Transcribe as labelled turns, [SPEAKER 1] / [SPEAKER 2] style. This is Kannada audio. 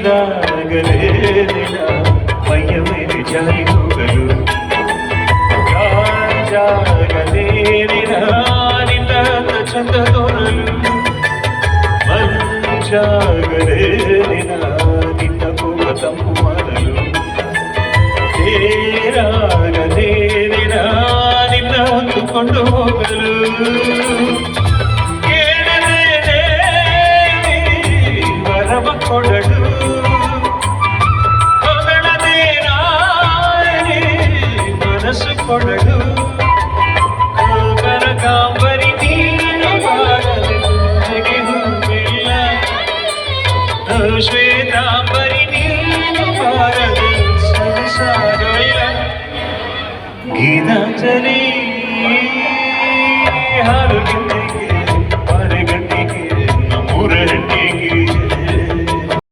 [SPEAKER 1] ರಾಗಲೇನಿನ ಮೈಯ ಮೇಲೆ ಜಾರಿ ಹೋಗಲು ಜಾಗಲೇನಿನ ನಿನ್ನ ಚಂದ ತೋರಲು ಮಂಜಾಗಲೇನಿನ ನಿನ್ನ ಕೋಪ ತಂಪು ಮಾಡಲು ರಾಗಲೇನಿನ ನಿನ್ನ ಹೊತ್ತುಕೊಂಡು ಹೋಗಲು ಕೊಡಲು ಮನಸ್ಸು ಕೊಡಲು ಕನಕಾಂಬರಿ ನೀನು ಬಾರದೆ ಹೂವಿಲ್ಲ ಶ್ವೇತಾಂಬರಿ ನೀನು ಬಾರದೆ ಸರಸಾಗಲ್ಲ ಗೀತಾಂಜಲಿ ಹಾಲು ಗಂಟೆಗೆ 6 ಗಂಟೆಗೆ ನಮ್ಮೂರ